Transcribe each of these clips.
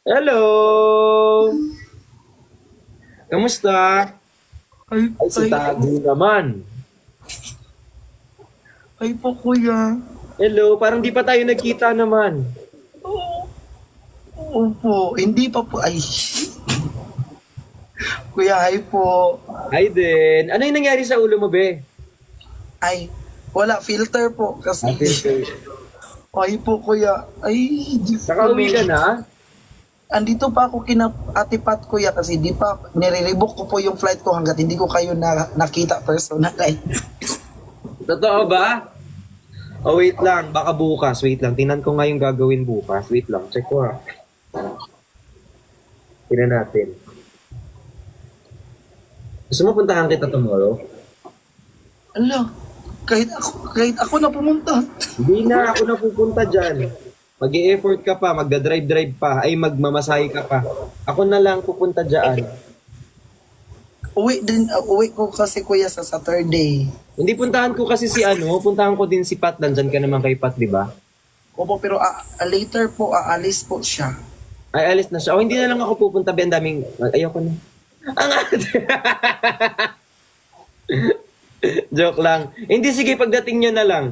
Hello! Kamusta? Ay, Ay, si ay, Tago naman. ay po kuya. Hello, parang di pa tayo nagkita naman. Opo, hindi pa po. Ay, kuya, ay po. Hi din. Ano yung nangyari sa ulo mo, be? Ay, wala filter po kasi. Filter. Ay po kuya. Ay, Diyos ko Nakauwi ka Lord. na? Andito pa ako kina Ate Pat kuya kasi di pa nire-rebook ko po yung flight ko hanggat hindi ko kayo nakita personal. Ay, Totoo ba? Oh, wait lang. Baka bukas. Wait lang. Tingnan ko nga yung gagawin bukas. Wait lang. Check ko ha. Tingnan natin. Gusto mo puntahan kita tomorrow? ala, kahit ako na pumunta. Hindi na ako napupunta dyan. Mag-e-effort ka pa, magda-drive-drive pa, ay magmamasahe ka pa. Ako na lang pupunta dyan. Uwi ko kasi kuya sa Saturday. Hindi puntahan ko kasi si ano, puntahan ko din si Pat. Nandyan ka naman kay Pat, di ba? Opo, pero later po aalis po siya. Ay, alis na siya. O, hindi na lang ako pupunta. Ben, daming... Ayoko na. Ang Joke lang. Hindi, sige, pagdating nyo na lang.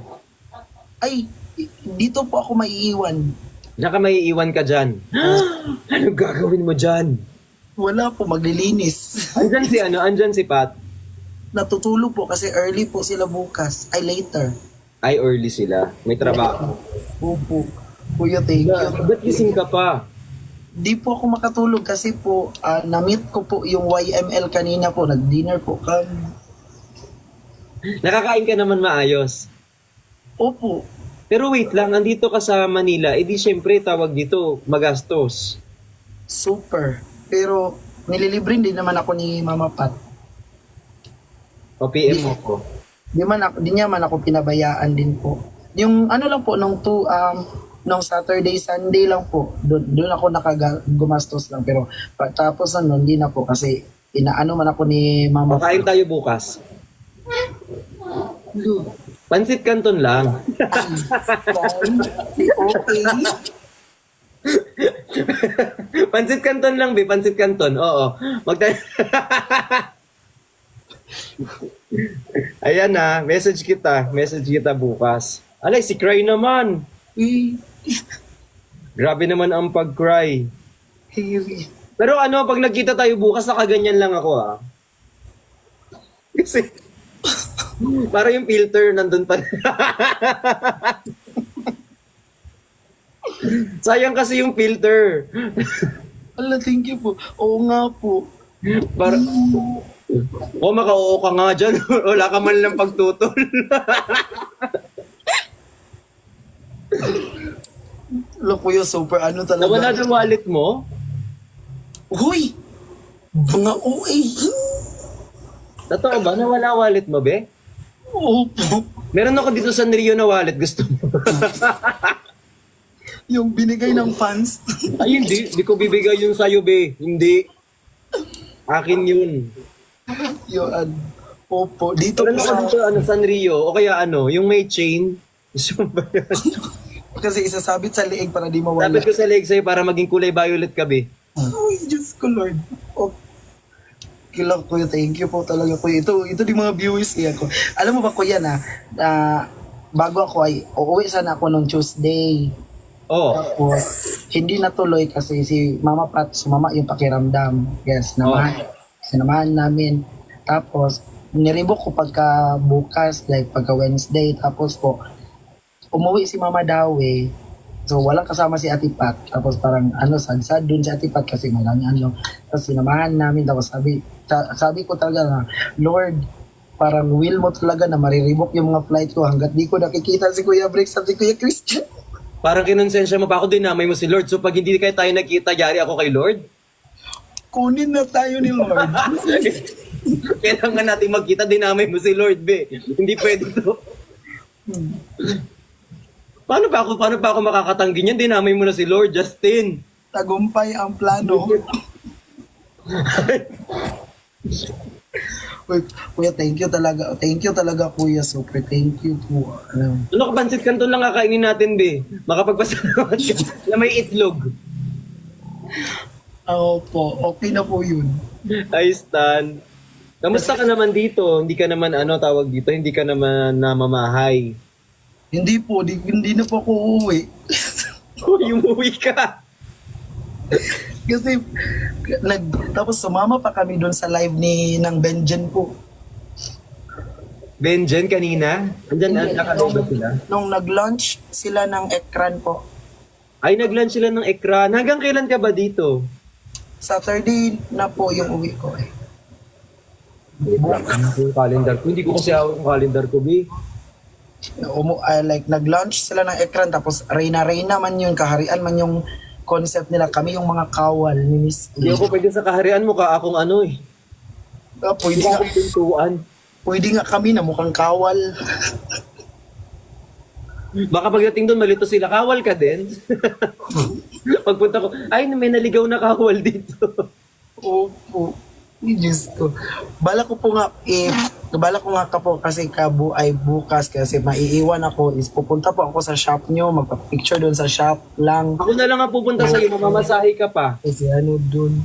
Ay, dito po ako maiiwan. Naka may iwan ka dyan. Ano gagawin mo dyan? Wala po, maglilinis. Andyan si ano, andyan si Pat. Natutulog po kasi early po sila bukas. Ay, later. Ay, early sila. May trabaho. Opo. Kuya, thank you. Ba't gising ka pa? Di po ako makatulog kasi po, na-meet ko po yung YML kanina po. Nag-dinner po kami. Nakakain ka naman maayos. Opo. Pero wait lang, andito ka sa Manila, edi syempre tawag dito, magastos. Super. Pero, nililibre din naman ako ni Mama Pat. O PM mo ko. Di niya man ako pinabayaan din po. Yung ano lang po, nung Saturday, Sunday lang po, doon ako gumastos lang. Pero tapos hindi na po kasi inaano man ako ni O Mama. kain tayo bukas. Pansit Canton lang. Okay. Pansit Canton lang, be. Pansit Canton. Oo. Ayan na, message kita. Message kita bukas. Alay, si Cry naman. Eh, Grabe naman ang pag-cry. eh, Pero ano, pag nagkita tayo bukas, nakaganyan lang ako ah. Kasi, para yung filter nandun pa. Sayang kasi yung filter. ala, thank you po. Oo nga po. Para, maka-oo ka nga dyan. Wala ka man lang pagtutol. Ala, kuya, super ano Nawala talaga. ng wallet mo? Huy! Mga OA. Totoo ba? Nawala wallet mo, be? Opo. Meron ako dito sa Rio na wallet. Gusto mo? Yung binigay ng fans. Ay, hindi. Hindi ko bibigay yun sa'yo, be. Hindi. Akin yun. Yun. Opo. Dito Meron po ako sa... dito, ano, San Rio. O kaya ano, yung may chain. Gusto mo ba yun? Kasi isasabit sa leeg para di mawala. Dapat ko sa leg sa'yo para maging kulay violet ka, be. Ay, Diyos ko, Lord. Oh, kila kuya, thank you po talaga kuya. Ito di mga viewers yan ko. Alam mo ba kuya na bago ako ay uuwi sana ako nung Tuesday. Oh. Tapos, hindi natuloy kasi si Mama Pat, sumama yung pakiramdam. Yes, sinamahan namin. Tapos, nirebook ko pagka bukas, like pagka Wednesday. Tapos po, umuwi si Mama Dawe. So, walang kasama si Ate Pat. Tapos parang, sad-sad dun si Ate Pat kasi malang Tapos sinamahan namin. Tapos sabi ko talaga na, Lord, parang will mo talaga na mariribok yung mga flight ko hanggat di ko nakikita si Kuya Briggs at si Kuya Christian. Parang kinonsensya mo pa ako, dinamay mo si Lord. So pag hindi kayo tayo nagkita, yari ako kay Lord. Kunin na tayo ni Lord. Kailangan natin magkita, dinamay mo si Lord, be. Hindi pwede to. Paano pa ako makakatanggi niyan? Dinamay mo na si Lord, Justin. Tagumpay ang plano. Uy, Kuya, thank you talaga. Thank you talaga, Kuya. Super thank you po. Ano ka, Pansit Canton lang kakainin natin, be. Makapagpasalamat ka na may itlog. Opo, okay na po yun. Ay, Stan. Kamusta ka naman dito? Hindi ka naman tawag dito, hindi ka naman namamahay. Hindi po, hindi na po ako uuwi. Uy, umuwi ka. Kasi tapos sumama pa kami doon sa live ng Benjen po. Benjen kanina? Andyan, nakaloba sila. Nung nag-launch sila ng ekran po. Ay, nag-lunch sila ng ekran. Hanggang kailan ka ba dito? Saturday na po yung uwi ko eh. Yung calendar ko. Hindi ko kasi hawak yung calendar ko, B. Like nag-launch sila ng ekran tapos Reyna man yun, kaharian man yung concept nila. Kami yung mga kawal ni Miss. Hindi ako pwede sa kaharian mo ka akong eh. Pwede Hindi nga, ako pintuan. pwede nga kami na mukhang kawal. Baka pagdating doon, malito sila. Kawal ka din. Pagpunta ko, ay, may naligaw na kawal dito. Opo. Diyos ko. Bala ko nga ka po kasi ay bukas kasi maiiwan ako is pupunta po ako sa shop nyo, magpa-picture doon sa shop lang. Ako na lang ang pupunta sa'yo, mamamasahe ka pa. Kasi doon.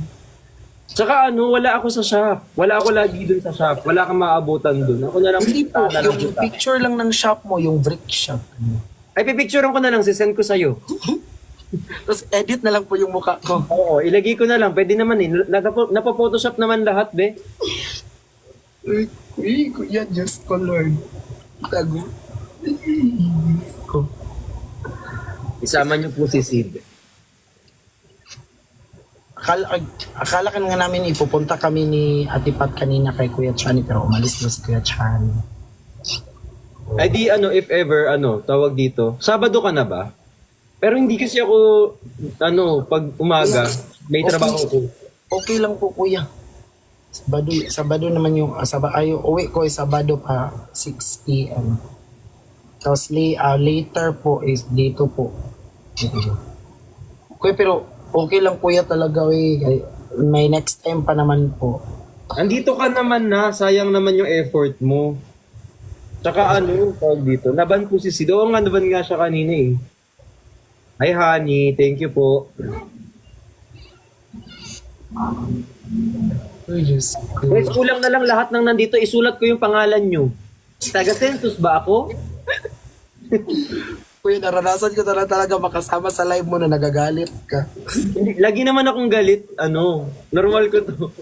Tsaka wala ako sa shop. Wala ako lagi doon sa shop. Wala kang maabutan doon. Ako na lang Hindi po, pupunta na lang yung kita. picture lang ng shop mo, yung brick shop. Ay, pipicturean ko na lang, sisend ko sa'yo. Tapos edit na lang po yung mukha ko. Oo, ilagay ko na lang. Pwede naman eh. Napaphotoshop naman lahat, be. Uy, kuya, Diyos ko, Lord. Tago. Diyos ko. Isama niyo po si Sid. Akala ka nga namin ipupunta kami ni Ate Pat kanina kay Kuya Chani pero umalis na si Kuya Chani. Ay di if ever, tawag dito. Sabado ka na ba? Pero hindi kasi ako, pag umaga, may trabaho ko. Okay lang po Kuya. Sabado naman yung, uwi ko ay Sabado pa 6 p.m. Tapos later po is dito po. Kuya pero okay lang Kuya talaga eh. May next time pa naman po. Andito ka naman na, sayang naman yung effort mo. Tsaka tawag dito, naban po si Sid. Oo nga, naban nga siya kanina eh. Hi honey, thank you po. Uy, Diyos ko. Guys, kulang na lang lahat ng nandito, isulat ko yung pangalan nyo. Taga-census ba ako? Kuya, naranasan ko talaga makasama sa live mo na nagagalit ka. Hindi, lagi naman akong galit, normal ko to.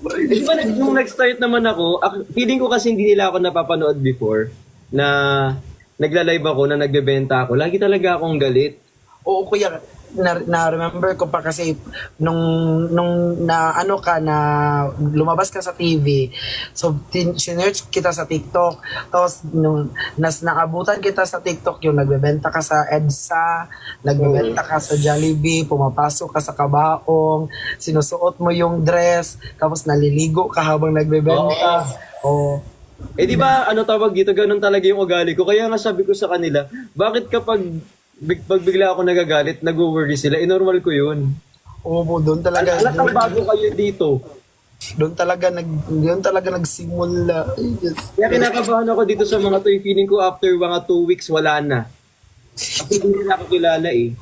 Di ba nung nag-start naman ako, feeling ko kasi hindi nila ako napapanood before na nagla-live ako, na nagbebenta ako. Lagi talaga akong galit. Oo, Kuya, na-remember ko pa kasi nung na lumabas ka sa TV, so sinearch kita sa TikTok, tapos nung naabutan kita sa TikTok yung nagbebenta ka sa EDSA, nagbebenta ka sa Jollibee, pumapasok ka sa Kabaong, sinusuot mo yung dress, tapos naliligo ka habang nagbebenta. Oo. Eh di ba tawag dito, ganun talaga yung ugali ko. Kaya nga sabi ko sa kanila, bakit kapag pag bigla ako nagagalit, nag-worry sila, normal ko yun. Oo, doon talaga. Alat ang bago kayo dito. Doon talaga nagsimula. Kaya kinakabahan ako dito sa mga to. Feeling ko after mga 2 weeks, wala na. Kasi hindi nila ako kilala eh.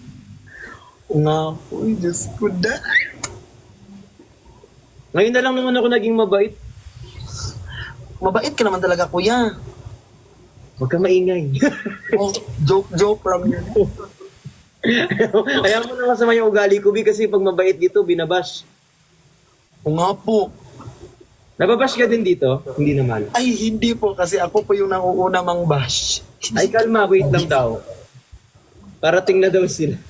Nga, uy, Diyos ko na. Ngayon na lang naman ako naging mabait. Mabait ka naman talaga, Kuya. Huwag ka maingay. Oh, joke lang yun. Ayaw mo na masama yung ugali ko, B, kasi pag mabait dito, binabash. O nga po. Nababash ka din dito? Hindi naman. Ay, hindi po kasi ako po yung nanguuna mang bash. Ay, kalma, wait lang daw. Parating na daw sila.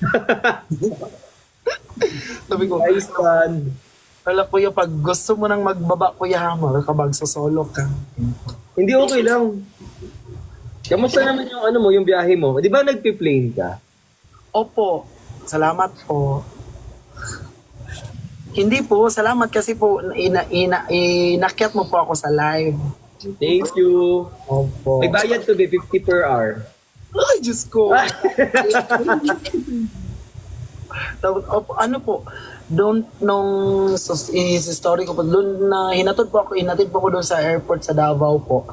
Sabi ko, Ay, Stan. wala Kuya, pag gusto mo nang magbaba, Kuya Hammer, kapag sosolo ka. Hindi okay lang. Kamusta naman yung yung biyahe mo? Di ba nagpi-plane ka? Opo, salamat po. Hindi po, salamat kasi po inakyat mo po ako sa live. Thank you. Opo. May bayad to be 50 per hour. Ay, Diyos ko. Tapos, po, doon nung story ko po, doon na hinatid po ako doon sa airport sa Davao po.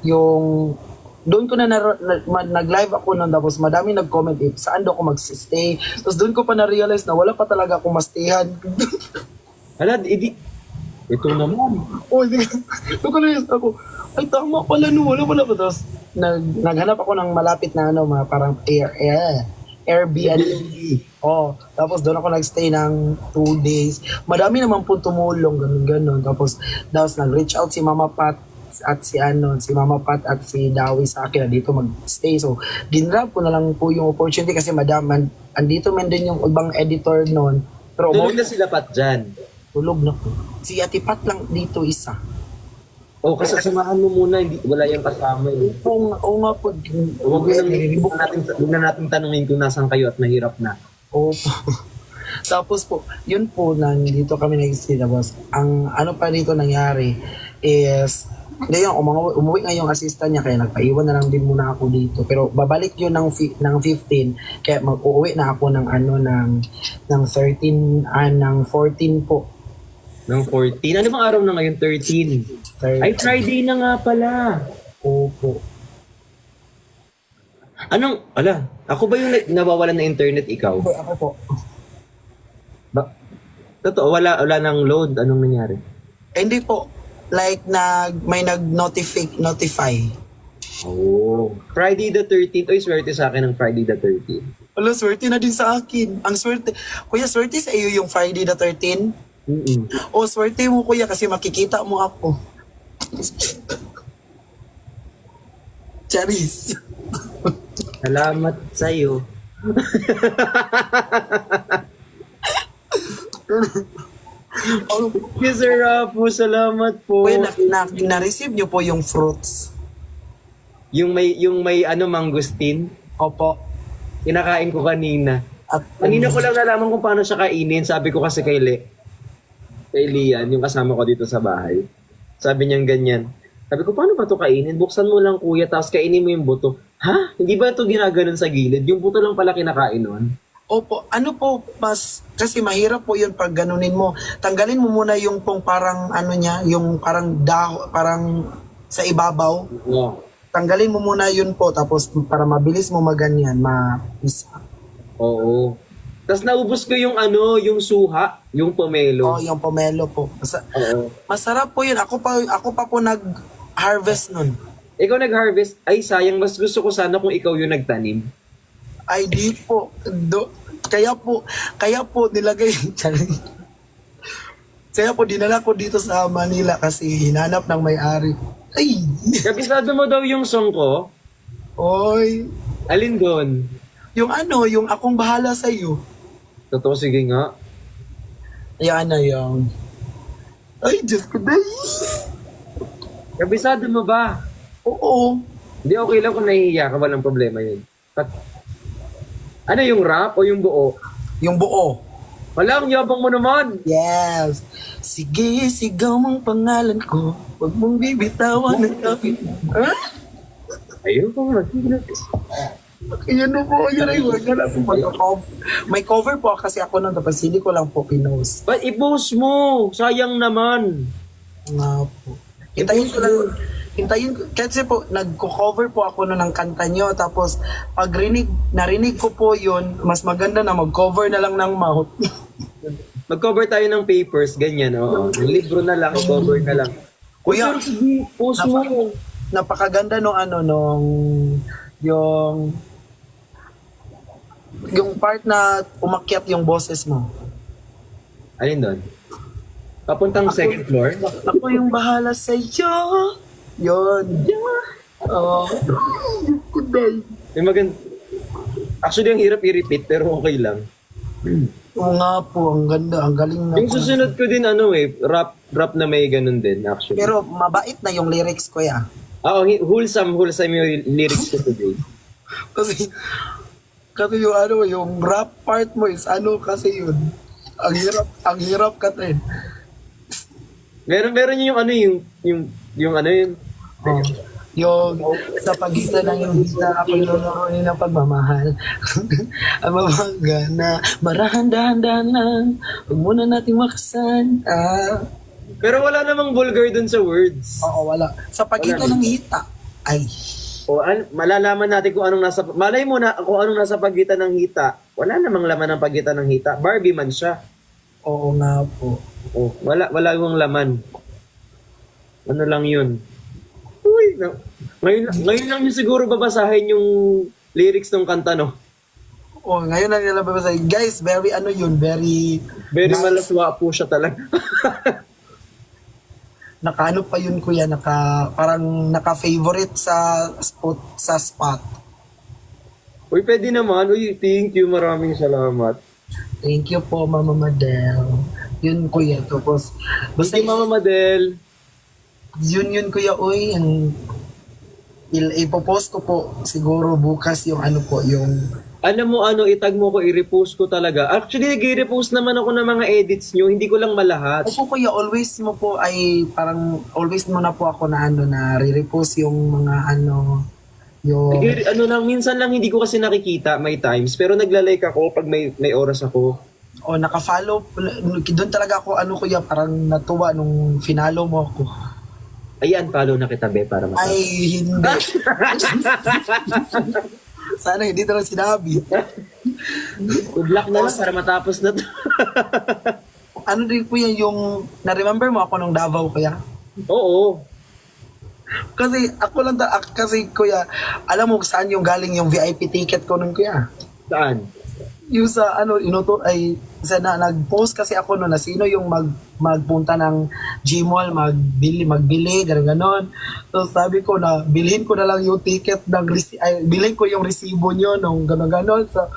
Yung doon ko nag-live ako noon, tapos madami nag-comment saan daw ako mag-stay. Tapos doon ko pa na-realize na wala pa talaga akong mastihan. Hala, ito naman. Oh, doon ko na ako, ay tama pala no, wala pala pa. Tapos naghanap ako ng malapit na ano, mga parang Airbnb. Oh, tapos doon ako nagstay ng 2 days. Madami naman po tumulong, ganun. Tapos nag-reach out si Mama Pat at si Mama Pat at si Dawi sa akin na dito mag-stay. So, ginrab ko na lang po yung opportunity kasi andito man din yung ibang editor noon. Pero Tulog na sila Pat dyan. tulog na po. Si Ate Pat lang dito isa. Oh, kasi samahan mo muna, wala yung kasama eh. Oo nga po. Huwag na natin tanungin kung nasan kayo at mahirap na. Opo. Tapos po, yun po, dito kami nag-stay. Tapos, ang ano pa dito nangyari is, ngayon, umuwi nga yung assistant niya, kaya nagpaiwan na lang din muna ako dito. Pero babalik yun ng 15, kaya mag-uwi na ako ng 13, ng 14 po. Ng 14. Ano bang araw na ngayon? 13. Ay, Friday na nga pala. Opo. Ako ba yung nawawalan ng internet, ikaw? Ako po. Totoo, wala nang load. Anong nangyari? Hindi po. Like, may notify. Oh. Friday the 13th. Oy, swerte sa akin ng Friday the 13th. Wala, swerte na din sa akin. Ang swerte. Kuya, swerte sa iyo yung Friday the 13? O, swerte mo kuya kasi makikita mo ako. Charis. Salamat sa'yo. Yes, Sir Rapo, salamat po. Kuya, na-receive niyo po yung fruits. Yung may mangustin, Opo. kinakain ko kanina. At Kanina ko lang nalaman kung paano siya kainin. Sabi ko kasi kay Lian, yung kasama ko dito sa bahay. Sabi niyang ganyan. Sabi ko, paano ba ito kainin? Buksan mo lang kuya, tapos kainin mo yung buto. Ha? Hindi ba ito ginaganon sa gilid? Yung buto lang pala kinakain nun? Opo, ano po, kasi mahirap po yun pag ganunin mo. Tanggalin mo muna yung pong parang yung parang sa ibabaw. Oo. Tanggalin mo muna yun po, tapos para mabilis mo maganyan, ma-isa. Oo. Tapos naubos ko yung yung suha, yung pomelo. Oh, yung pomelo po. Oo. Masarap po yun. Ako pa po nag-harvest nun. Ikaw nag-harvest, ay sayang, mas gusto ko sana kung ikaw yung nagtanim. Ay, di po. Kaya po nilagay. Kaya po dinala ko dito sa Manila kasi hinanap ng may-ari. Ay! Kabisado mo daw yung song ko? Oy! Alin doon? Yung akong bahala sa iyo. Totoo, sige nga. Yan na yung. Ay, Diyos ko, day! Kabisado mo ba? Oo. Hindi, okay lang kung nahihiya ka, walang problema yun. Ano yung rap o yung buo? Yung buo. Wala, ang yabang mo naman. Yes. Sige, sigaw mong pangalan ko. Huwag mong bibitawan ng kapit. Ha? Ayun po, Yan po, yun ay wag na po mag-cover. May cover po kasi ako nun, tapos hindi ko lang po pinost. Ba't i-post mo? Sayang naman. Nga po. Hintayin ko, kasi po, nagko-cover po ako nun ng kanta nyo, tapos pag narinig ko po yun, mas maganda na mag-cover na lang ng mouth. Mag-cover tayo ng papers, ganyan, oo. Ng libro na lang, cover na lang. Kuya, Pero sige, post mo. napakaganda yung part na umakyat yung boses mo. Alin doon? Papuntang second floor? Ako yung bahala sa iyo. Yun. Oh. May Actually, ang hirap i-repeat, pero okay lang. Oo nga po, ang ganda, ang galing na. Yung susunod ko din, rap na may ganun din, actually. Pero mabait na yung lyrics ko ya. Wholesome yung lyrics ko today. Kasi yung rap part mo is kasi yun. Ang hirap ka rin. Meron yung Yung sa pagitan ng yung na ako nunuroin ng pagmamahal. Ang mabangga na marahan-dahan-dahan lang. Huwag muna nating makasan. Pero wala namang vulgar dun sa words. Oo, wala. Sa pagitan ng hita. Ay. Malalaman natin kung anong nasa, malay mo na kung anong nasa pagitan ng hita. Wala namang laman ng pagitan ng hita. Barbie man siya. Oo nga po. Wala yung laman. Ano lang yun. Uy, ngayon lang yung siguro babasahin yung lyrics ng kanta, no? Ngayon lang nila babasahin. Guys, very ano yun, very Malaswa po siya talaga. nakaano pa yun kuya, parang naka-favorite sa spot. Uy, pwede naman. Uy, thank you. Maraming salamat. Thank you po, Mama Madel. Yun kuya, tapos Basta Mama Madel. yun kuya, ipopost ko po siguro bukas yung ano po, yung Alam mo itag mo ko, i-repost ko talaga. Actually, nag-repost naman ako ng mga edits nyo. Hindi ko lang malahat. Opo kuya, always mo na po ako na na re-repost yung mga yung Minsan lang hindi ko kasi nakikita, may times. Pero nagla-like ako pag may oras ako. naka-follow doon talaga ako kuya, parang natuwa nung finalo mo ako. Ayan, follow na kita, be, para Ay, hindi. Sana hindi talaga sinabi. Good luck na lang para matapos na to. Ano din po yung na-remember mo ako nung Davao kuya? Oo. Kasi kasi kuya, alam mo saan yung galing yung VIP ticket ko nun kuya? Saan? Yung sa nag-post kasi ako noon na sino yung magpunta ng Gmall, magbili, gano'n. So sabi ko na bilhin ko na lang yung ticket bilhin ko yung resibo nyo nung gano'n. So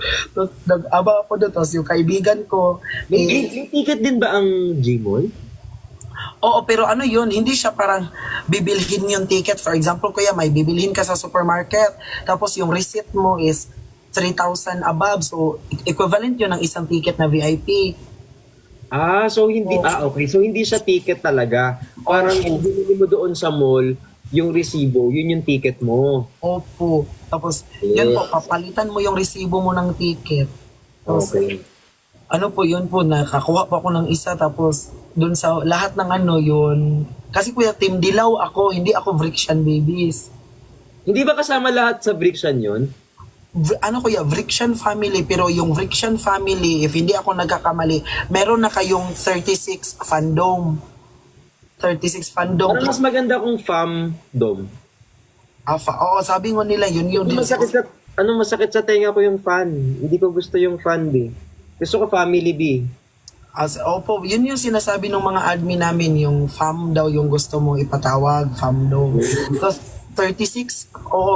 nag-aba ako doon. Tapos yung kaibigan ko Yung ticket din ba ang Gmall? oo, pero yun, hindi siya parang bibilhin yung ticket. For example, kuya, may bibilhin ka sa supermarket, tapos yung receipt mo is 3,000 above. So, equivalent yun ng isang ticket na VIP. So hindi, okay. So hindi siya ticket talaga. Parang binili mo doon sa mall, yung resibo, yun yung ticket mo. Opo. Tapos, yun po, papalitan mo yung resibo mo ng ticket. Tapos, Okay. yun po, nakakuha pa ako ng isa, tapos, dun sa lahat ng yun, kasi kuya, Team Dilaw ako, hindi ako Vrixian Babies. Hindi ba kasama lahat sa Vrixian yun? Kuya, Vrixian family, pero yung Vrixian family, if hindi ako nagkakamali, meron na kayong 36 fandom. 36 fandom. Parang mas maganda kung fandom. Oo, sabi ngo nila, yun yung... Masakit sa tenga ko yung fan. Hindi ko gusto yung fan B. Gusto ko family B. Opo, yun yung sinasabi ng mga admin namin, yung fam daw yung gusto mo ipatawag, fam daw. Tapos 36,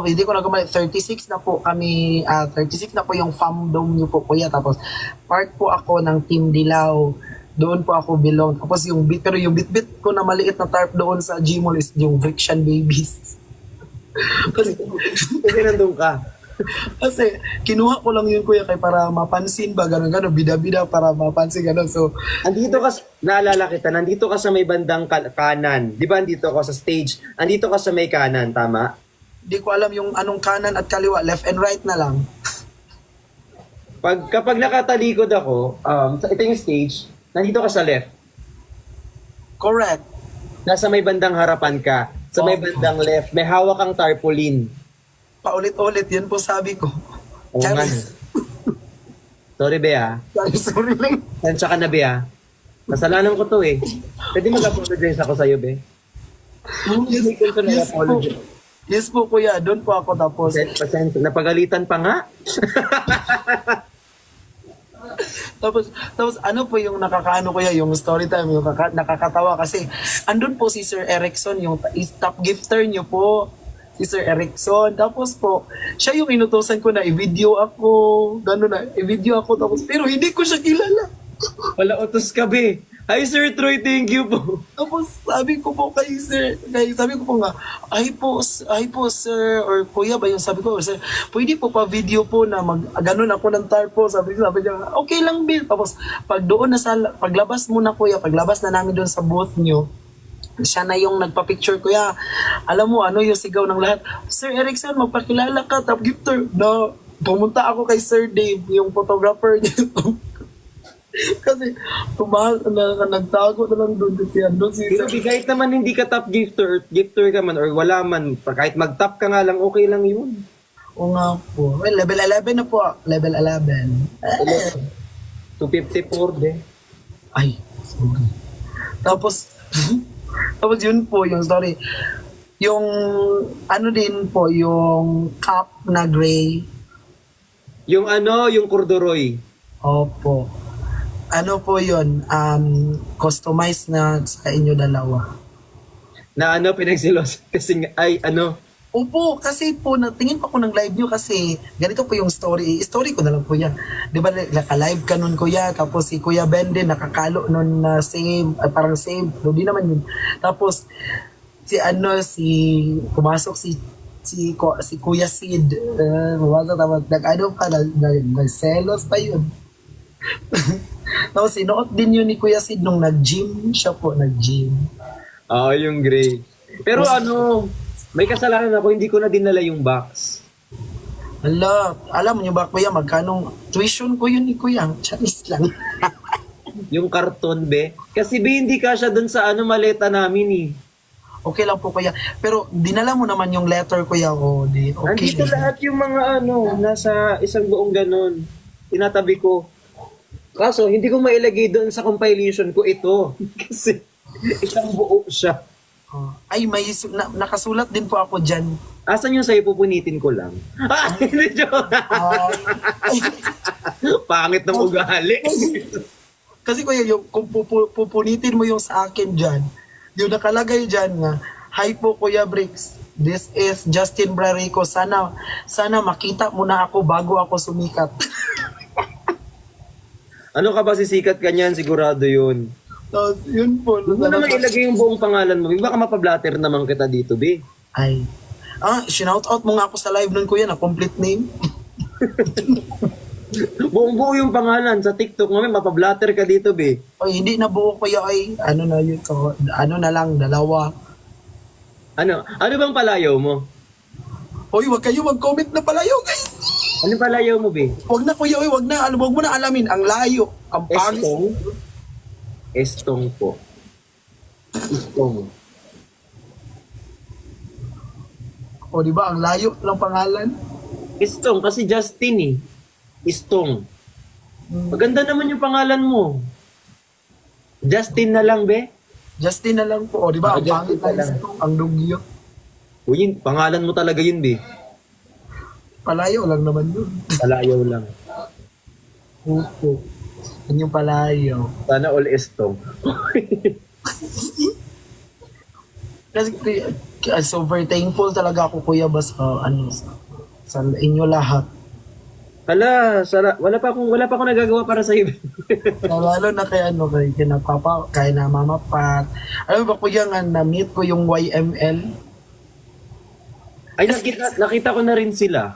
hindi ko nagkamali, 36 na po kami, 36 na po yung fam daw niyo po kuya. Tapos part po ako ng Team Dilaw, doon po ako belong. Tapos pero yung bit-bit ko na maliit na tarp doon sa Gmall is yung Vrixian Babies. Kasi nandun ka. Kasi kinuha ko lang yun kuya kay para mapansin ba, gano'n, bida-bida para mapansin, gano'n. So, Naalala kita, nandito ka sa may bandang kanan. Di ba andito ako sa stage? Andito ka sa may kanan, tama? di ko alam yung anong kanan at kaliwa, left and right na lang. Kapag nakatalikod ako, ito yung stage, nandito ka sa left. Correct. Nasa may bandang harapan ka. Sa may bandang left, may hawak kang tarpaulin. Paulit-ulit, yun po sabi ko. Oo nga. Sorry, Bea. Sorry lang. Sensya ka na, Bea. Kasalanan ko to eh. Pwede mag-apologize ako sa'yo, Be. Yes po, kuya. Doon po ako tapos. Pasensya. Napagalitan pa nga. Tapos ano po yung nakakaano kuya, yung story time, yung nakakatawa kasi andun po si Sir Erickson, yung top gifter niyo po. Si Sir Erickson. Tapos po, siya yung inutosan ko na i-video ako. Gano'n na, i-video ako. Tapos, pero hindi ko siya kilala. Wala utos ka, Be. Hi, Sir Troy. Thank you po. Tapos, sabi ko po sabi ko po nga, ay po, sir, or kuya ba yung sabi ko, sir, pwede po pa video po na gano'n ako ng tarpo. Sabi niya, okay lang, Bill. Tapos, paglabas muna kuya, paglabas na namin doon sa booth nyo, siya na yung nagpa-picture kuya. Alam mo, yung sigaw ng lahat, Sir Erickson, magpakilala ka, top gifter. No, pumunta ako kay Sir Dave, yung photographer niya. Kasi nagtago na lang doon si ano si Pero kahit naman hindi ka top gifter ka man or wala man, kahit mag-top ka nga lang, okay lang yun. O nga po. Well, level 11 na po. Level 11. 254 din. Ay, sorry. Tapos, tapos yun po yung story. Yung, ano din po, yung cup na gray. Yung ano, yung corduroy. Opo. Ano po yun? Customized na sa inyo dalawa. Na ano, pinagsilos. Kasi ay, ano, Opo, kasi po, tingin pa ko ng live nyo kasi ganito po yung story. Story ko na lang po yan. Di ba, naka-live ka nun, kuya. Tapos si Kuya Ben din, nakakalo nun na save, parang save. Hindi naman yun. Tapos, pumasok si Kuya Sid. Pumasok, tapos, nag-ano pa, nag-selos pa yun. Tapos, sinuot din yun ni Kuya Sid nung nag-gym siya po, nag-gym. yung gray. Pero ano, may kasalanan ako, hindi ko na dinala yung box. Alam mo niyo ba, kuya, magkanong tuition ko yun ni kuya? Chinese lang. Yung karton, be. Kasi be, hindi ka siya dun sa ano, maleta namin eh. Okay lang po, kuya. Pero dinala mo naman yung letter, kuya. O, di, okay. Andito lahat yung mga ano, nasa isang buong ganon. Tinatabi ko. Kaso, hindi ko mailagay doon sa compilation ko ito. Kasi isang buo siya. Ay, nakasulat din po ako dyan. Asan yung sa'yo, pupunitin ko lang. Hindi joke. Ay, Pangit ng ugali. kasi kuya, kung pupunitin mo yung sa akin dyan, yung nakalagay dyan nga, hi po Kuya Bricks, this is Justin Brarico. Sana makita mo na ako bago ako sumikat. Ano ka ba sisikat ka niyan? Sigurado yun. So, yun po. Huwag mo naman ilagay yung buong pangalan mo. Baka mapablatter naman kita dito, be. Ay. Shout-out mo nga ako sa live nun, kuya, na complete name. Buong buo yung pangalan sa TikTok. Mamaya mapablatter ka dito, be. Oy, hindi na buo kuya ay, ano na yun, ano na lang, dalawa. Ano bang palayaw mo? Oy, wag kayo mag-comment na palayo, guys. Ano palayaw mo, be? Wag na kuya, wag mo na alamin, ang layo, ang pangit. Estong po. Estong. O, di ba, ang layo ng pangalan? Estong, kasi Justin eh. Estong. Maganda naman yung pangalan mo. Justin na lang, be. Justin na lang po, o, di ba, ang Justin pangit na na lang. ito, ang dugyo. Uy, pangalan mo talaga yun, be. Palayo lang naman yun. Palayaw lang. Opo. Yun yung palayo. Sana all Estong. Kasi super thankful talaga ako kuya ba sa inyo lahat. Hala, wala pa akong nagagawa para sa iyo. Lalo na kay na Mama Pat. Alam mo ba kuya nga na-meet ko yung YML? Ay, nakita ko na rin sila.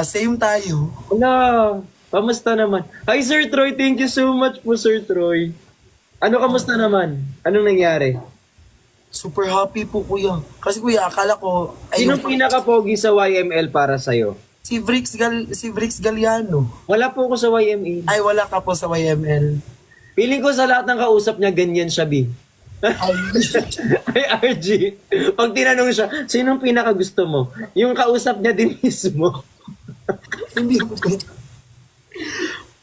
Same tayo. Wala, kamusta naman? Hi Sir Troy, thank you so much po Sir Troy. Kamusta naman? Anong nangyari? Super happy po kuya. Kasi kuya, akala ko Sino pinaka-pogi sa YML para sa'yo? si Bricks Galliano. Wala po ako sa YML. Ay, wala ka po sa YML. Feeling ko sa lahat ng kausap niya, ganyan siya, B. Ay, Ay, RG. Pag tinanong siya, sinong pinaka-gusto mo? Yung kausap niya din mismo. hindi ko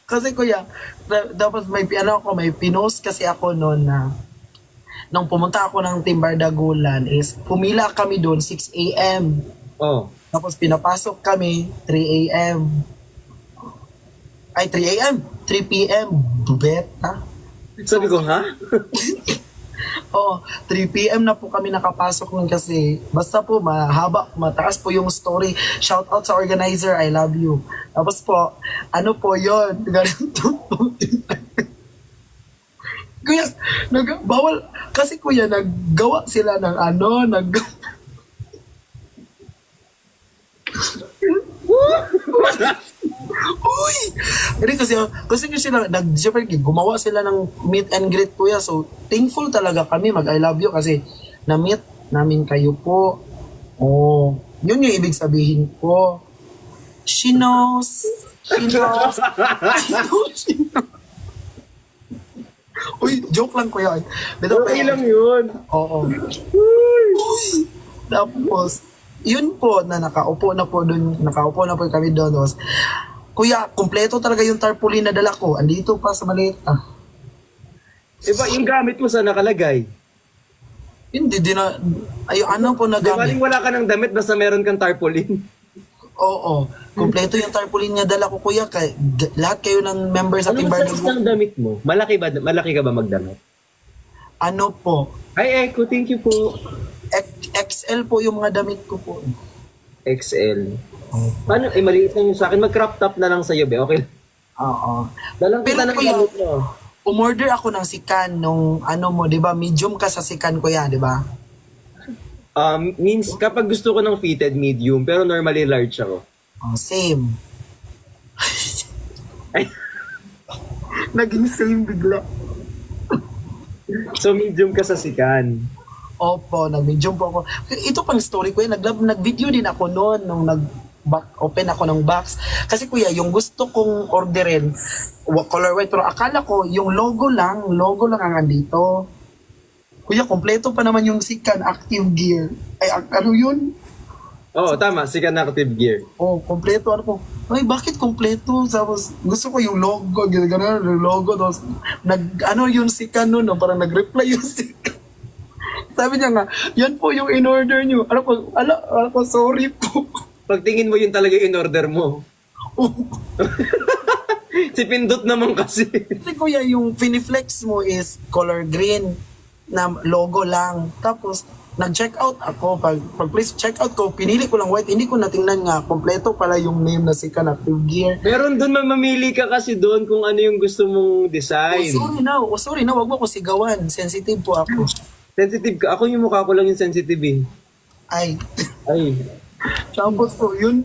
kasi kuya, dapat may pinost kasi ako noon na nung pumunta ako ng Timbar Dagulan is pumila kami doon 6 a.m. Oh. Tapos pinapasok kami 3 a.m. Ay, 3 a.m. 3 p.m. Bubeta. Sabi ko, ha? Oo, 3 p.m. na po kami nakapasok nun kasi basta po mataas po yung story. Shout out sa organizer, I love you. Tapos po, ano po yun? Ganito po. Kuya, bawal, kasi kuya, naggawa sila ng Uy! Kasi sila, siyempre, gumawa sila ng meet and greet kuya. So, thankful talaga kami mag-I love you kasi na-meet namin kayo po. Oh, yun yung ibig sabihin ko. She knows. Uy, joke lang kuya. Bitaw pa Okay yan. lang yun. Oo. Tapos, yun po na nakaupo na po kami doon. Tapos, kuya, kumpleto talaga yung tarpaulin na dala ko. Andito pa sa maleta. Iba, yung gamit mo saan nakalagay? Hindi, di na, ay, ano po na Di baling gamit. wala ka ng damit basta meron kang tarpaulin. Oo, kumpleto yung tarpaulin nga dala ko, kuya. Lahat kayo ng member sa Anong Team size ng Barnago. damit mo? Malaki ka ba magdamit? Ano po, Ay, Echo, thank you po. XL po yung mga damit ko po. XL. Paano? Maliit lang yung sa akin. Mag-crop top na lang sa'yo, be. Okay. Oo. Dalang Pero kita ng kuya, gamit mo. umorder ako ng sikan nung ano mo, di ba? Medium ka sa sikan, kuya, di ba? Means, kapag gusto ko ng fitted, medium. Pero normally, large ako. Oh, same. Ay, Naging same bigla. so, medium ka sa sikan. Opo, nag-medium po ako. Ito pang story ko, nag-video din ako noon nung open ako ng box. Kasi kuya, yung gusto kong orderin, color white, pero akala ko yung logo lang ang andito. Kuya, kompleto pa naman yung Sikan Active Gear. Ay, ano yun? Oo, tama. Sikan na active gear. Oh, kompleto. Ano ko? Ay, bakit kompleto? Tapos, gusto ko yung logo, gano'n, yung logo. Tapos, ano yung Sikan nun, no? Parang nag-reply yung Sikan. Sabi niya nga, yan po yung in-order nyo. Ano po, sorry po. Pagtingin mo yun talaga yung in-order mo. Si Pindot naman kasi. Kasi kuya, yung finiflex mo is color green na logo lang. Tapos, nag-check out ako. Pag please check out ko, pinili ko lang white. Hindi ko natingnan nga, kompleto pala yung name na Sikan Active Gear. Meron doon, mamamili ka kasi doon kung ano yung gusto mong Oh, design. sorry na, wag mo ko sigawan. Sensitive po ako. Sensitive ka. Ako yung mukha ko lang yung sensitive eh. Ay. Ay. Tapos po, yun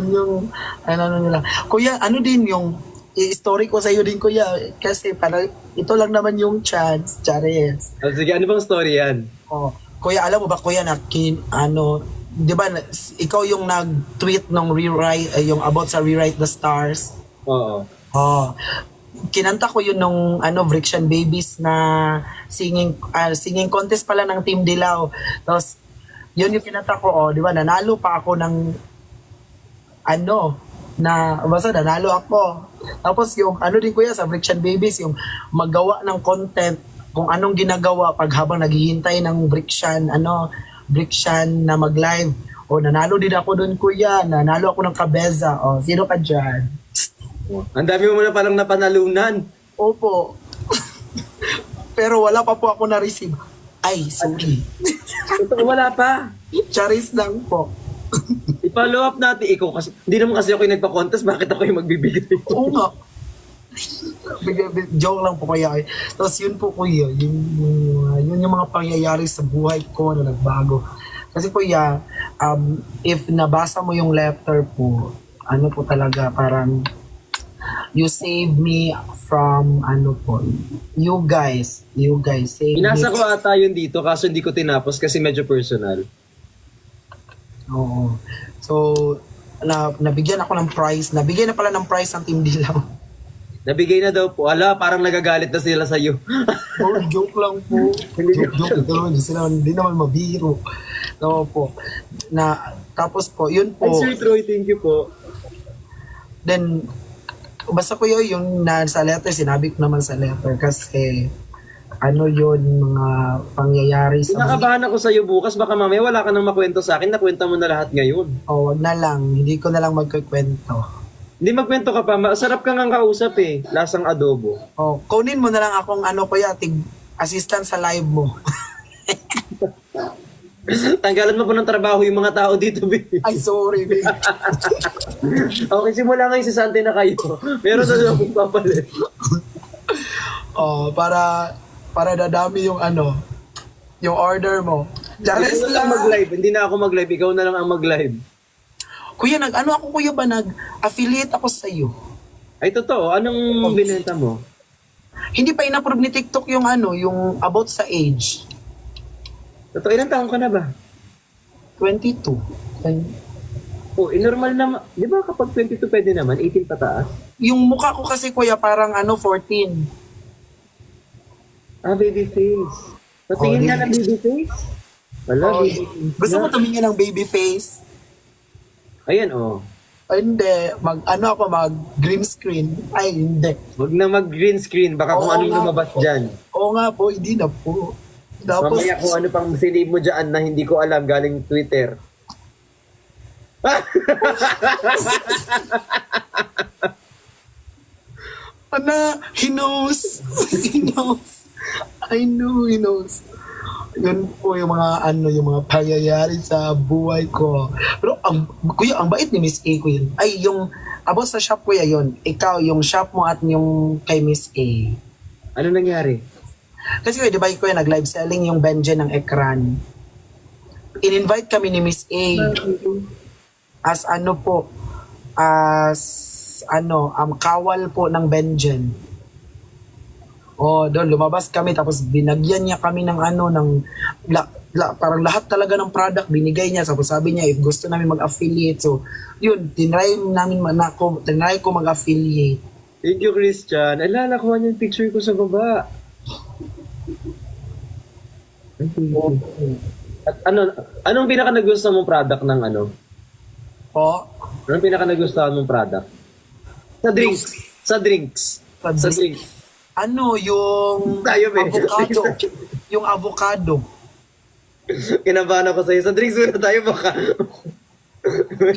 yung, ano nila. Kuya, ano din yung, i-story ko sa iyo din kuya, kasi para ito lang naman yung chance, Charis. Oh, sige, ano bang story yan? Oh, kuya, alam mo ba kuya na di ba ikaw yung nag-tweet ng yung about sa Rewrite the Stars? Oo. Oh, kinanta ko yun nung Vrixian Babies na singing contest pala ng Team Dilaw. Tapos yun yung kinanta ko, di ba, nanalo pa ako ng basta nanalo ako. Tapos yung din kuya sa Vrixian Babies, yung maggawa ng content kung anong ginagawa pag habang naghihintay ng Vrixian na mag-live. Nanalo din ako dun kuya, nanalo ako ng Kabeza. Sino ka dyan? Ang dami mo na palang napanalunan. Opo. Pero wala pa po ako na-receive. Ay, sorry. Totoo, wala pa. Charis lang po. I-follow up natin. Ikaw kasi, hindi naman kasi ako yung nagpa-contest. Bakit ako yung magbibigay? Oo nga. Joke lang po kaya. Tapos yun po kuya, yun yung mga pangyayari sa buhay ko na nagbago. Kasi kuya, if nabasa mo yung letter po, po talaga, parang you save me from you guys save Inasa me. ko ata yun dito kaso hindi ko tinapos kasi medyo personal. Oo. So, nabigyan ako ng prize. Nabigyan na pala ng prize ang Team Dilaw. Nabigay na daw po. Ala, parang nagagalit na sila sa'yo. Oh, joke lang po. Joke lang. Hindi naman mabiro. No po. Tapos po, yun po. Ay, Sir Troy, thank you po. Then, basta ko yung sa letter, sinabi ko naman sa letter kasi yun, mga pangyayari sa... Nakabahan ako sa'yo bukas. Baka mamaya wala ka nang makwento sa akin. Nakwenta mo na lahat ngayon. Wag na lang. Hindi ko na lang magkikwento. Hindi magkwento ka pa. Masarap kang ang kausap eh. Lasang adobo. Kunin mo na lang akong kuya, assistant sa live mo. Tanggalan mo po ng trabaho yung mga tao dito, babe. Ay, sorry, babe. Okay, simula ngayon si Sante na kayo. Meron na lang akong papalit. Para dadami yung yung order mo. Charis Ikaw na lang lang. mag-live. Hindi na ako mag-live. Ikaw na lang ang mag-live. Kuya, ako kuya ba nag-affiliate ako sa iyo? Ay, totoo. Anong binenta mo? Hindi pa in-approve ni TikTok yung yung about sa age. Totoo, ilang taong ka na ba? 22. Oh, normal na. Di ba kapag 22 pwede naman? 18 pataas? Yung mukha ko kasi kuya parang 14. Ah, baby face. Patingin nga ng baby face. Wala, Oh, baby face. gusto mo na. tumingin ng baby face? Ayan, oh. Ay, hindi. Mag green screen. Ay, hindi. Huwag na mag-green screen. Baka kung Oo anong nga. lumabas dyan. Oo nga po, hindi na po. Tapos, Mamaya kung ano pang sinave mo dyan na hindi ko alam galing Twitter. he knows. He knows. I know he knows. Yun po yung mga yung mga pangyayari sa buhay ko. Pero kuya, ang bait ni Miss A ko yun. Ay, yung about sa shop kuya yun. Ikaw, yung shop mo at yung kay Miss A. Ano nangyari? Kasi kuya, di ba kuya, nag-live selling yung Benjen ng ekran. In-invite kami ni Miss A as kawal po ng Benjen. Oh, doon lumabas kami tapos binagyan niya kami ng parang lahat talaga ng product binigay niya. Tapos sabi niya if gusto namin mag-affiliate. So, yun, tinry ko mag-affiliate. Thank you, Christian. Alala ko yung picture ko sa baba. Ay, thank you. At anong pinaka nagustuhan mong product ng ano? Oh, Anong pinaka nagustuhan mong product? Sa drinks. Sa drinks. Sa drinks. yung Tayo, be. avocado. Yung avocado. Kinabahan ako sa'yo. Sa drinks muna tayo baka.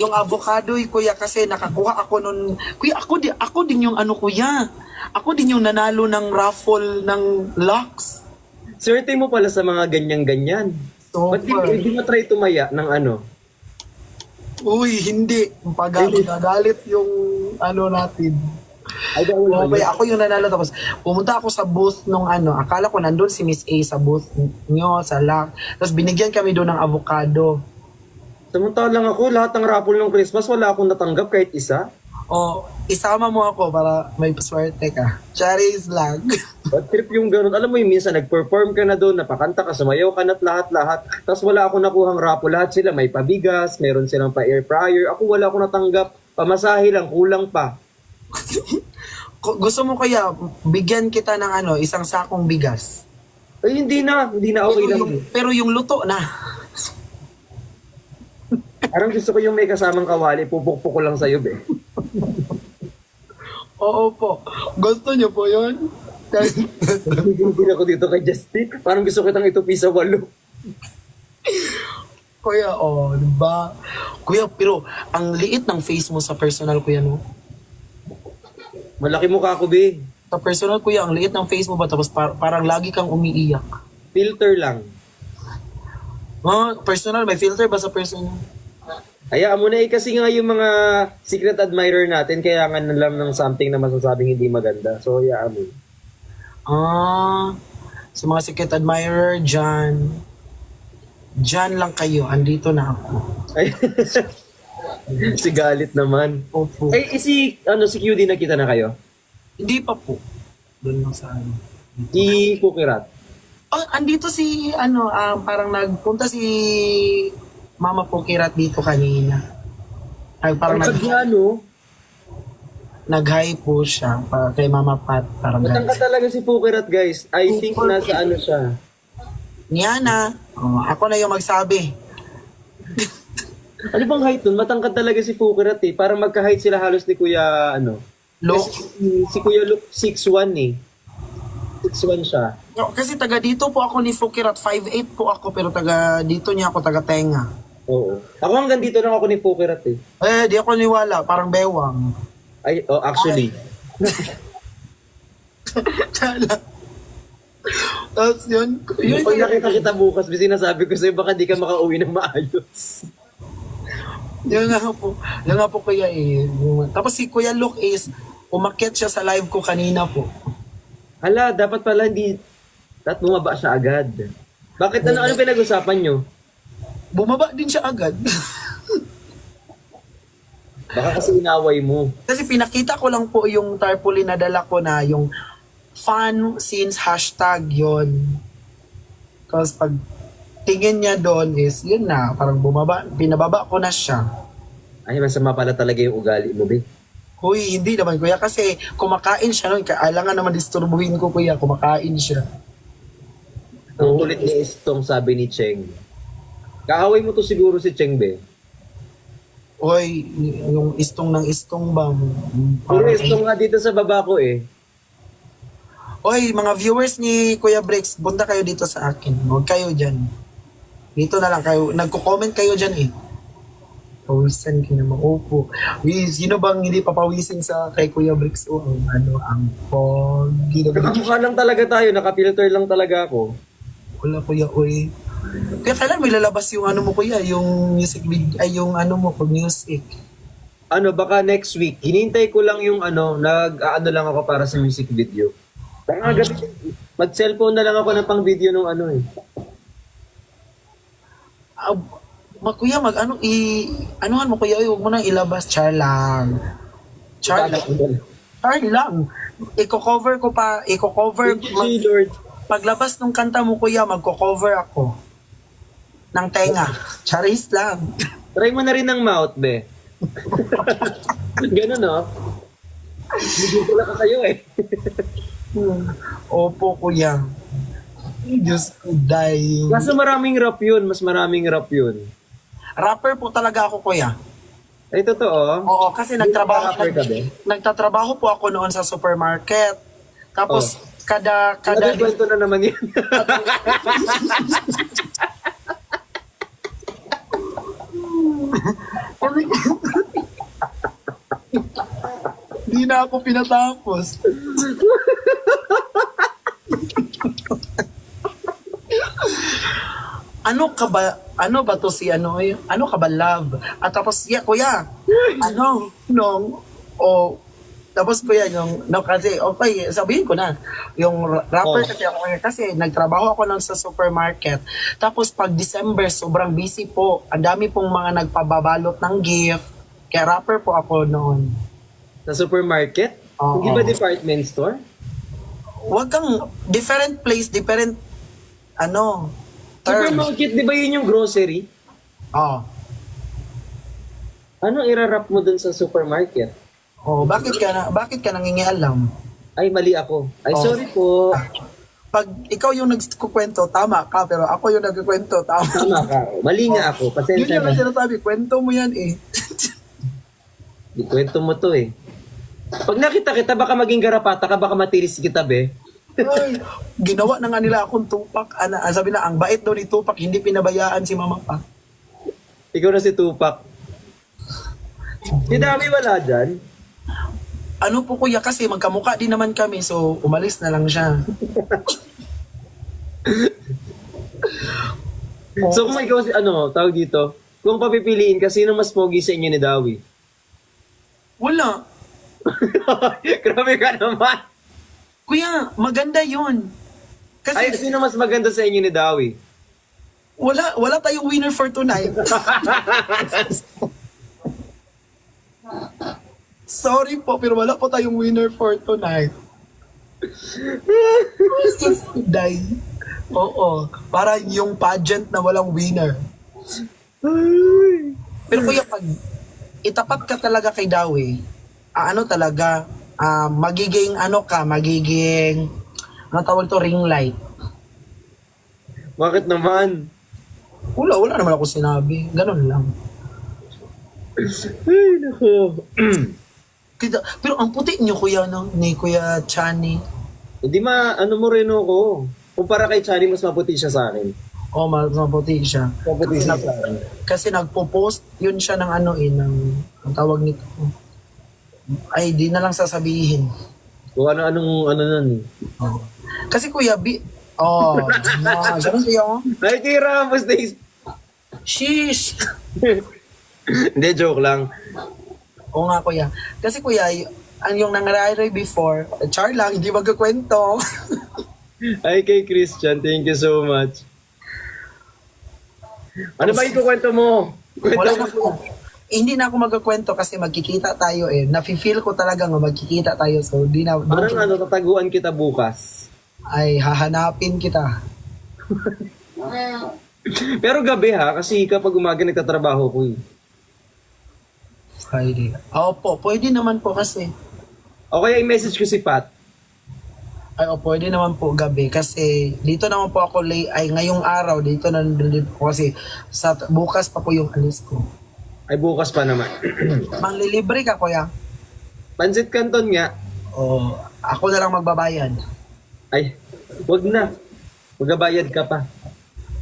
Yung avocado, kuya, kasi nakakuha ako nun. Kuya, ako din yung kuya. Ako din yung nanalo ng raffle ng Lux. Swerte mo pala sa mga ganyan-ganyan. Ba't di mo try tumaya ng ano? Uy, hindi. Nagalit yung natin. Ay, bawal ba Okay, yun? ako yung nanalo. Tapos pumunta ako sa booth nung akala ko nandun si Miss A sa booth nyo, sa Lux. Tapos binigyan kami doon ng avocado. Samantalang ako, lahat ng raffle ng Christmas, wala akong natanggap kahit isa. O, isama mo ako para may paswerte ka. Charis lang. Bad trip yung ganun. Alam mo yung minsan, nag-perform ka na doon, napakanta ka, sumayaw ka na't lahat-lahat. Tapos wala akong nakuhang raffle. Lahat sila may pabigas, meron silang pa-air fryer. Ako wala akong natanggap. Pamasahe lang, kulang pa. Gusto mo kaya bigyan kita ng isang sakong bigas? Ay, hindi na okay lang. Pero yung luto na. Parang gusto ko yung may kasamang kawali, pupukpuk ko lang sa'yo, be. Oo po. Gusto niyo po yun? Hindi ako dito kay Justin. Parang gusto kitang itupi sa walo. Kuya, diba? Kuya, pero ang liit ng face mo sa personal, kuya, no? Malaki mukha ko, be. Sa personal, kuya, ang liit ng face mo ba? Tapos parang lagi kang umiiyak. Filter lang. Personal, may filter ba sa personal? Hayaan mo na kasi nga yung mga secret admirer natin, kaya nga nalam ng something na masasabing hindi maganda. So, hayaan mo. Sa mga secret admirer, Diyan lang kayo. Andito na ako. Ay, si Galit naman. Opo. Ay, si QD nakita na kayo? Hindi pa po. Doon lang sa Si Cookie Rat. Andito si, parang nagpunta si Mama Pokirat dito kanina. Ay, parang nag-hi po siya kay Mama Pat. Parang Matangkad talaga si Cookie Rat, guys. I think nasa siya. Niana, ako na yung magsabi. Ano bang height nun? Matangkad talaga si Cookie Rat eh. Parang magka-height sila halos ni Kuya, Look. Si Kuya Luke, 6'1" eh. 6'1" siya. Kasi taga dito po ako ni Pokirat. 5'8 po ako, pero taga dito niya ako, taga Tenga. Oo. Ako hanggang dito lang ako ni Cookie Rat eh. Di ako niwala. Parang bewang. Ay, actually. Tapos yun. Pag nakita kita bukas, sinasabi ko sa'yo, baka di ka makauwi ng maayos. Yun nga po kuya eh. Tapos si Kuya Luke is, umakyat siya sa live ko kanina po. Hala, dapat pala hindi, dapat bumaba siya agad. Bakit ano pinag-usapan nyo? Bumaba din siya agad. Baka kasi inaway mo. Kasi pinakita ko lang po yung tarpaulin na dala ko na yung fun since hashtag yon. Tapos pag tingin niya doon is, yun na, parang pinababa ko na siya. Ay, masama pala talaga yung ugali mo, be. Huy, hindi naman kuya, kasi kumakain siya nun, kailangan naman disturbuhin ko kuya, kumakain siya. Ang kulit ni Istong, sabi ni Cheng. Kaaway mo to siguro si Cheng, be. Oy, yung istong ba? Puro Istong nga dito sa baba ko eh. Oy, mga viewers ni Kuya Bricks, punta kayo dito sa akin. Huwag kayo dyan. Dito na lang kayo. Nagko-comment kayo dyan eh. Pawisan ka naman. Opo. Sino bang hindi papawisin sa kay Kuya Bricks? O ang foggy. Nakamukha lang talaga tayo, nakapilter lang talaga ako. Wala kuya, oy. Kaya kailan may lalabas yung ano mo kuya, yung music video, ay yung ano mo, music. Ano, baka next week. Hinintay ko lang yung nag-ano lang ako para sa music video. Baka gabi, mag-cellphone na lang ako ng pang video nung ano eh. Kuya, anuhan mo kuya, huwag mo nang ilabas, char lang. Char lang. Iko-cover ko pa, Thank you, Lord. paglabas ng kanta mo kuya, magko-cover ako. Ng tenga. Charis lang. Try mo na rin ng mouth, be. Ganun, no? Hindi ko lang kayo eh. Opo kuya. Diyos ko, dying. Kaso maraming rap yun, mas maraming rap yun. Rapper po talaga ako kuya. Ay, totoo? Oo, kasi Rapper ka, be? nagtatrabaho po ako noon sa supermarket. Tapos, kada Kwento na naman yun. Hindi na ako pinatapos. Ano ba to si ano ka ba love? At tapos kuya, tapos kuya kasi okay, sabihin ko na yung rapper kasi nagtrabaho ako lang sa supermarket. Tapos pag December sobrang busy po. Ang dami pong mga nagpababalot ng gift. Kaya rapper po ako noon. Sa supermarket? Oo. Hindi ba department store? Huwag kang different place, different term. Supermarket, di ba yun yung grocery? Oh. Anong irarap mo dun sa supermarket? Oh, bakit ka nangingialam? Ay, mali ako. Ay, Oh. sorry po. Pag ikaw yung nagkukwento, tama ka, pero ako yung nagkukwento, tama. Tama ka. Mali nga ako. Yun Pasensya yung na. sinasabi, kwento mo yan eh. Ikwento mo to eh. Pag nakita kita, baka maging garapata ka, baka matiris kita, be. Ay, ginawa na nga nila akong Tupac. Sabi na, ang bait daw ni Tupac, hindi pinabayaan si mama pa. Ikaw na si Tupac. Si Dami wala dyan. Ano po kuya, kasi magkamukha din naman kami, so umalis na lang siya. So kung ikaw si, tawag dito, kung papipiliin ka, sino mas pogi sa inyo ni Dawi? Wala. Grabe ka naman. Kuya, maganda yun. Ay, Kasi sino mas maganda sa inyo ni Dawi? wala tayong winner for tonight. Sorry po, pero wala po tayong winner for tonight. Just die. Oo. Para yung pageant na walang winner. Pero kuya, pag itapat ka talaga kay Dawi, magiging tawag to, ring light. Bakit naman? Wala naman ako sinabi. Ganun lang. Ay, nako. Pero ang puti niyo kuya, ni Kuya Chani. Hindi mo rin ako. Kumpara kay Chani, mas maputi siya sa akin. Oh, maputi siya. Maputi siya sa akin. Kasi nagpo-post yun siya ng ang tawag nito. Ay, di na lang sasabihin. Kung ano nun eh. Oh. Kasi kuya, ganun kuya oh. Ay, tira, Ramos days. Sheesh! Hindi, joke lang. Oo nga kuya. Kasi kuya, yung nangyari before, char lang, hindi magkakwento. Ay, kay Christian, thank you so much. Ano ba ikukwento mo? Wala Kwento na mo. Hindi na ako magkakwento kasi magkikita tayo eh. Nafe-feel ko talaga nga magkikita tayo. So, di na. Parang tataguan kita bukas. Ay, hahanapin kita. Pero gabi ha, kasi kapag umaga nagtatrabaho ko eh. Friday. Opo, pwede naman po kasi. O kaya i-message ko si Pat. Ay, o pwede naman po gabi kasi dito naman po ako ay ngayong araw dito na nandun po kasi sa bukas pa po yung alis ko. Ay, bukas pa naman. Manglilibre ka kuya? Pansit Canton nga. O ako na lang magbabayad. Ay, wag na. Magbabayad ka pa.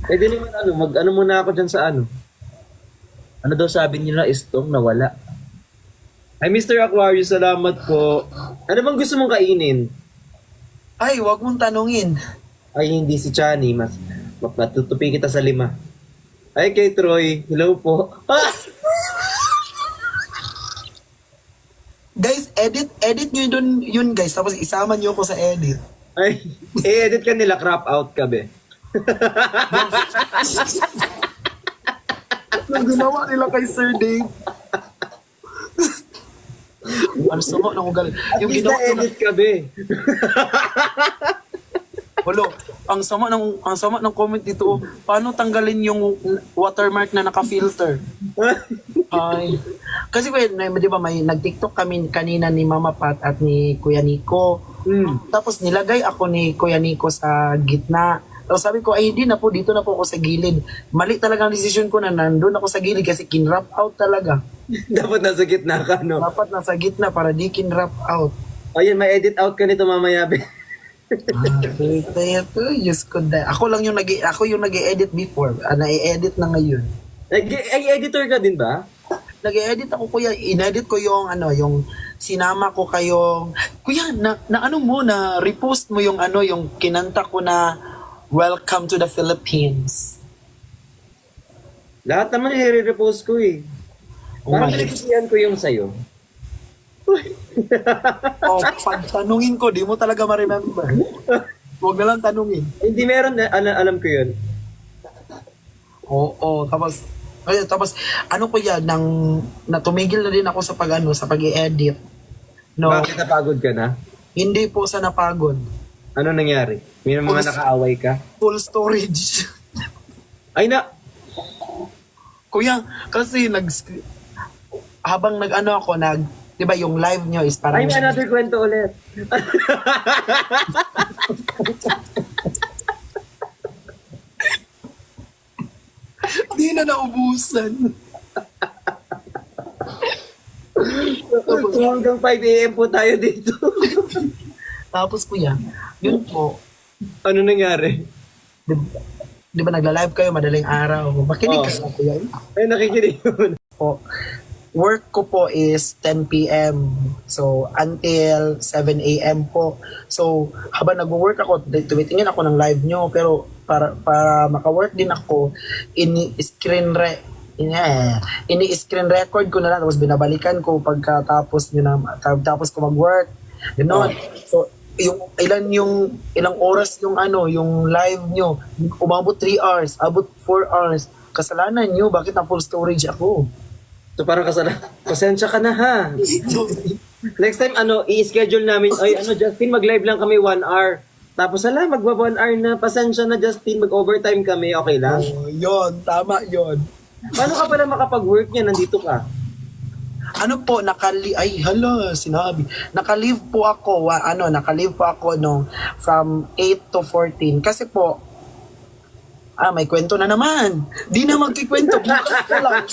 Pwede naman mag-ano muna ako dyan sa ano. Ano daw sabi nila, istong nawala. Ay, Mr. Aquarius, salamat po. Ano bang gusto mong kainin? Ay, wag mong tanungin. Ay, hindi si Chani. Matutupi kita sa 5. Ay, kay Troy. Hello po. Ah! Guys, edit nyo yun guys. Tapos isama nyo ko sa edit. Ay, edit ka nila. Crop out ka, be. Ang ginawa nila kay Sir Dave. Ano sama ng ugali. At Yung least ginawa na-edit ka, be. Hulo, ang sama ng comment dito. Oh. Paano tanggalin yung watermark na naka-filter? Ay. Kasi di ba may nag-TikTok kami kanina ni Mama Pat at ni Kuya Nico. Tapos nilagay ako ni Kuya Nico sa gitna. Tapos sabi ko, ay hindi na po, dito na po ako sa gilid. Mali talaga ang decision ko na nandun ako sa gilid kasi kinrap out talaga. Dapat nasa gitna ka, no? Dapat nasa gitna para di kinrap out. Ayun, may edit out ka nito mamaya, be. Diyos ko dahil. Ako yung nag-edit before. Na-edit na ngayon. Ay, editor ka din ba? Nag-edit ako kuya, inedit ko yung yung sinama ko kayong kuya na ano mo na repost mo yung yung kinanta ko na Welcome to the Philippines. Lahat naman i-repost ko eh. Oh Parang my God. pinagsiyan ko yung sa'yo. Pag tanungin ko, di mo talaga ma-remember. Huwag na lang tanungin. Hindi meron, alam ko yun. Oo, tapos ano ko yan, natumigil na din ako sa sa pag-i-edit. No, Bakit napagod ka na? hindi po sa napagod. Ano nangyari? May mga nakaaway ka? Full storage. Ay na! Kuya, kasi habang ako, di ba yung live nyo is parang... Ay, may another kwento ulit. Di na naubusan. So, hanggang 5 a.m. po tayo dito. Tapos kuya, yun po, Ano nangyari? di ba nagla-live kayo madaling araw? Makinig ka lang kuya. Ay, nakikinig yun. Po, work ko po is 10 p.m. So, until 7 a.m. po. So, habang nag-work ako, tumitingin ako ng live nyo, pero para maka-work din ako, ini-screen record ko na lang, tapos binabalikan ko pagkatapos tapos ko mag-work. Ganon. So, ilang oras yung yung live nyo, umabot 3 hours, abot 4 hours. Kasalanan nyo, bakit na full storage ako? So, parang pasensya ka na ha. Next time, i-schedule namin, Justin, mag-live lang kami 1 hour. Tapos, magba 1 hour na. Pasensya na, Justin, mag-overtime kami. Okay lang? Oh, yun, tama yun. Paano ka pala makapag-work niya? Nandito ka. Sinabi. Naka-leave po ako, from 8 to 14. Kasi po, may kwento na naman. Di na magkikwento, bukas na lang.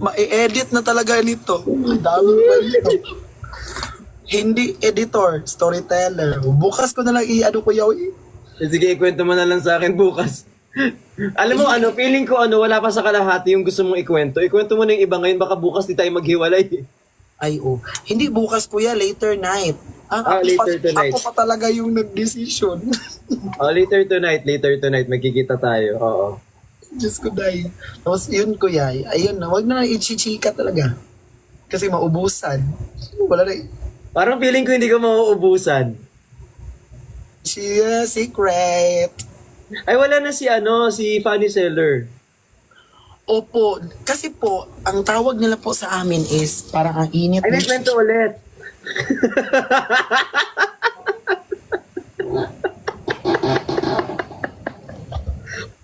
Ma-edit na talaga nito. Ang daming kwento. Hindi editor, storyteller. Bukas ko na lang ko yaw. Sige, ikwento mo na lang sa akin bukas. Alam mo, feeling ko, wala pa sa kalahati yung gusto mong ikwento. Ikwento mo na yung iba ngayon, baka bukas di tayo maghiwalay. Ay, hindi bukas kuya, later night. Later tonight. Ako pa talaga yung nag-decision. Later tonight, magkikita tayo. Oo. Diyos ko dahil. Tapos yun kuya, ayun na, wag na lang ichichika talaga. Kasi maubusan. Wala na Parang feeling ko hindi ko mauubusan. Secret. Ay, wala na si Fanny Seller. Opo, kasi po, ang tawag nila po sa amin is parang ang init. Ay, may kwento ulit.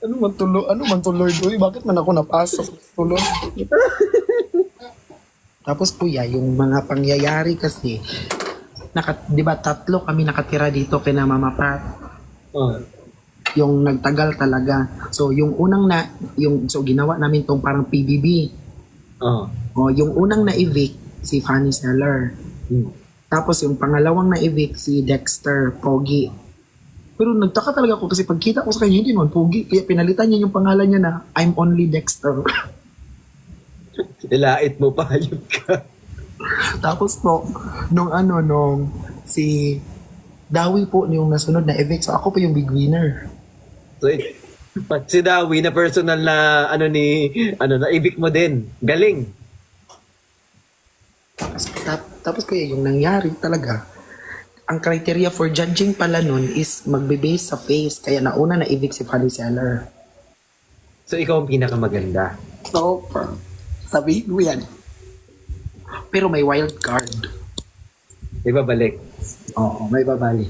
Ano man to Lord? Uy, bakit man ako napasok? Tuloy. Tapos kuya, yung mga pangyayari kasi, di ba tatlo kami nakatira dito kina Mama Pat. Oh. Yung nagtagal talaga. So yung unang ginawa namin tong parang PBB. Oh. O yung unang na-evict si Fanny Seller. Hmm. Tapos yung pangalawang na-evict si Dexter Pogi. Pero nagtaka talaga ako kasi pagkita ko sa kanya hindi naman Pogi. Kaya pinalitan niya yung pangalan niya na I'm only Dexter. Ilait mo pa, hayop ka. Tapos po, nung si Dawi po yung nasunod na evict. So ako po yung big winner. So, si Dawi na personal na na-evict mo din. Galing. Tapos kaya yung nangyari talaga, ang criteria for judging pala nun is magbe-base sa face. Kaya nauna na-evict si Fanny Seller. So, ikaw ang pinakamaganda. So, sabihin mo yan. Pero may wild card. Di ba balik? Oo, may babali.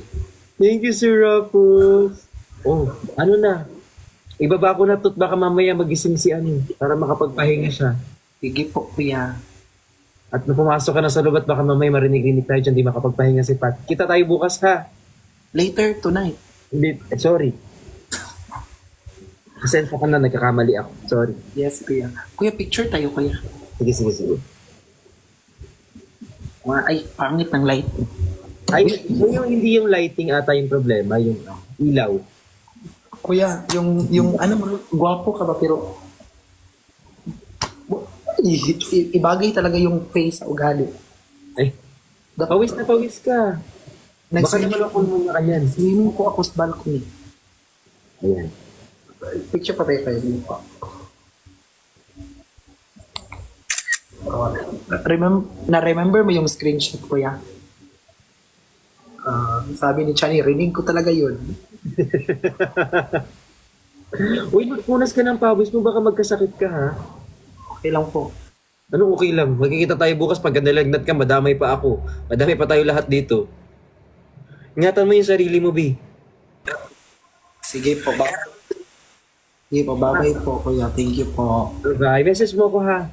Thank you, Sir Raffles. Oh, ano na? Ibaba ko na to't baka mamaya magising si para makapagpahinga siya. Sige po, kuya. At nung pumasok ka na sa loob at baka mamaya marinig-rinig tayo dyan, di makapagpahinga si Pat. Kita tayo bukas ha. Later tonight. Hindi, sorry. Pasensya ka na, nagkakamali ako. Sorry. Yes, kuya. Kuya, picture tayo, kuya. Sige. Ay, pangit ng light. Ay, hindi yung lighting ata yung problema, yung ilaw. Kuya, yung gwapo ka ba pero ibagay talaga yung face sa ugali. Ay, pawis na pawis ka. Baka naman ako muna kanyan. Swimming po ako sa balcony. Ayan. Picture pa tayo dito. Na-remember mo yung screenshot, kuya? Sabi ni Chani, rinig ko talaga yun. Uy, magpunas ka ng pawis mo, baka magkasakit ka ha. Okay lang po. Ano okay lang? Magkikita tayo bukas pag nalagnat ka, madamay pa ako. Madamay pa tayo lahat dito. Ingatan mo yung sarili mo, B. Sige po, bye. Sige po, bye-bye po, kuya. Thank you po. Bye. Message mo ko ha.